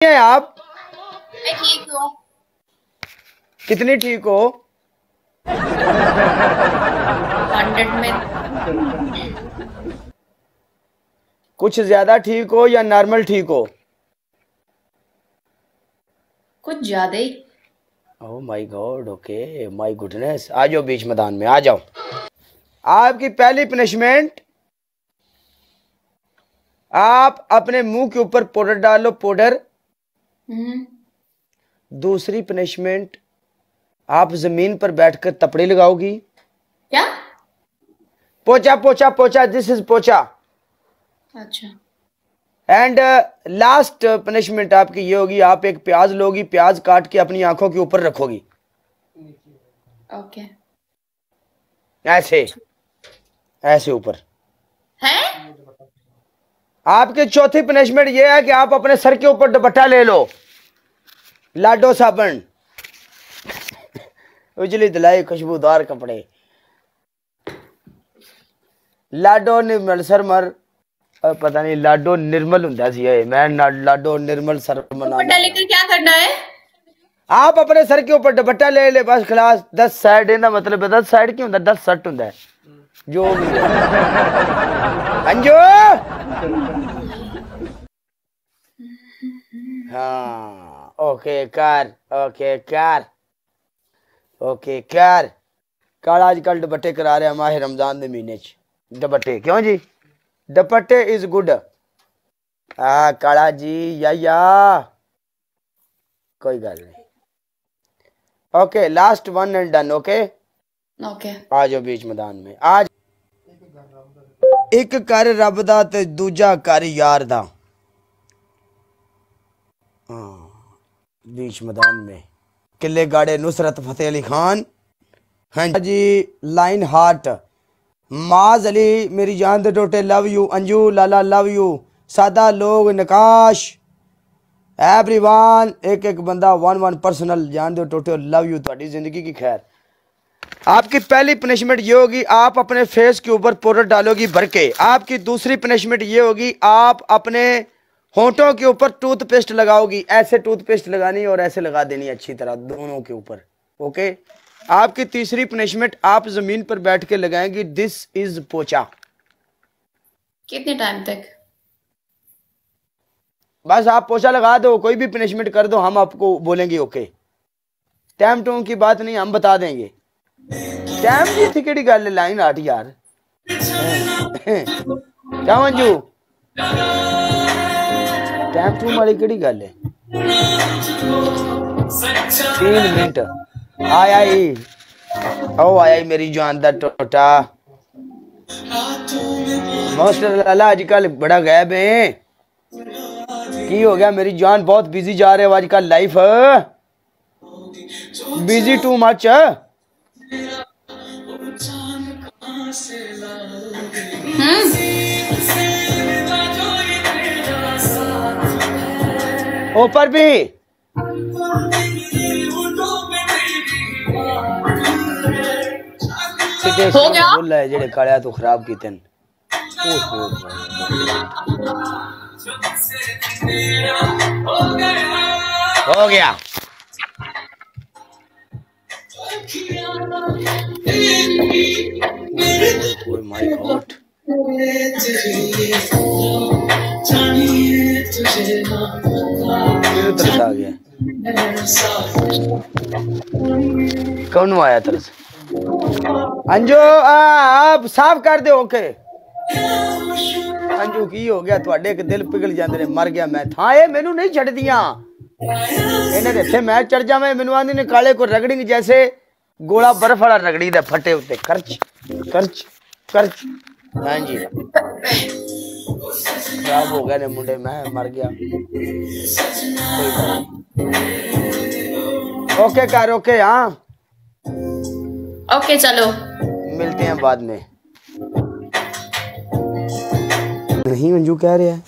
है आप? मैं ठीक हूँ। कितनी ठीक हो? 100 में कुछ ज्यादा ठीक हो या नॉर्मल ठीक हो? कुछ ज्यादा ही। Oh my God, okay my goodness. आ जाओ बीच मैदान में, आ जाओ। आपकी पहली पनिशमेंट, आप अपने मुंह के ऊपर पाउडर डालो, पाउडर। दूसरी पनिशमेंट, आप जमीन पर बैठकर तपड़ी लगाओगी। क्या? पोचा पोचा पोचा, दिस इज पोचा। अच्छा। एंड लास्ट पनिशमेंट आपकी ये होगी, आप एक प्याज लोगी, प्याज काट के अपनी आंखों के ऊपर रखोगी। ओके। ऐसे ऐसे ऊपर है? आपकी चौथी पनिशमेंट ये है कि आप अपने सर के ऊपर दुपट्टा ले लो, लाडो साबन, उजली धुलाई खुशबूदार कपड़े, लाडो निर्मल सरमर। पता नहीं लाडो निर्मल हुंदा सी है, मैं लाडो निर्मल सरमन। दुपट्टा लेकर क्या करना है? आप अपने सर के ऊपर दुपट्टा ले ले, बस खलास। 10 साइड ना, मतलब 10 साइड क्यों होंदा, 10 सट हुंदा है जो भी है। अंजू, हाँ ओके कर, ओके कर, ओके कर। काला आजकल दुपट्टे करा रहे हैं माह रमजान के महीने च। दुपट्टे क्यों जी, दुपट्टे इज गुड। हाँ काला जी, या कोई गल नहीं। Okay last one and done. Okay okay. आ जाओ बीच मैदान में। आज एक कर रब दा ते दूजा कर यार दा। बीच मैदान में किले गाड़े नुसरत फतेह अली खान। हाँ जी, लाइन हार्ट, माज अली मेरी जान दे टोटे लव यू, अंजू लाला लव यू, सादा लोग नकाश, एवरीवन, एक एक बंदा 1 पर्सनल जान दे टोटे लव यू। तुम्हारी जिंदगी की खैर। आपकी पहली पनिशमेंट ये होगी, आप अपने फेस के ऊपर पाउडर डालोगी भर के। आपकी दूसरी पनिशमेंट ये होगी, आप अपने होंठों के ऊपर टूथपेस्ट लगाओगी। ऐसे टूथपेस्ट लगानी और ऐसे लगा देनी अच्छी तरह दोनों के ऊपर। ओके। आपकी तीसरी पनिशमेंट, आप जमीन पर बैठ के लगाएंगी दिस इज पोचा। कितने टाइम तक? बस आप पोछा लगा दो, कोई भी पनिशमेंट कर दो, हम आपको बोलेंगे ओके। टाइम टूम की बात नहीं, हम बता देंगे। टाइम की थी केड़ी गल, लाइन आट यार। क्या मंजू, टाइम टूम वाली केड़ी गल है? 3 मिनट। आया ही, ओ आया ही मेरी जान दा टोटा। मास्टर लाला आजकल बड़ा गायब है, की हो गया? मेरी जान बहुत बिजी जा रहे हो आजकल, लाइफ बिजी टू मच। ऊपर भी हो गया? बोल है जेड़े कालिया तो खराब की तेन। हो गया। ओह माय गॉड, तरस आ गया। कौन आया तरस? अंजू आप साफ कर दो। ओके अंजू की हो गया ਤੁਹਾਡੇ ਕਿ ਦਿਲ ਪਿघल ਜਾਂਦੇ ਨੇ, ਮਰ ਗਿਆ ਮੈਂ ਥਾਂ। ਇਹ ਮੈਨੂੰ नहीं ਛੱਡਦੀਆਂ, ਇਹਨਾਂ ਦੇ ਇੱਥੇ ਮੈਂ ਚੜ ਜਾਵੇਂ। ਮੈਨੂੰ ਆਂਦੀ ਨੇ ਕਾਲੇ ਕੋ ਰਗੜਿੰਗ ਜੈਸੇ गोला बर्फ वाला रगड़ी दे फटे उत्ते करच करच करच। हाँ जी खराब हो गए ने मुंडे, मैं मर गया। ओके कर, ओके हाँ ओके चलो मिलते हैं बाद में। नहीं मंजू कह रहे हैं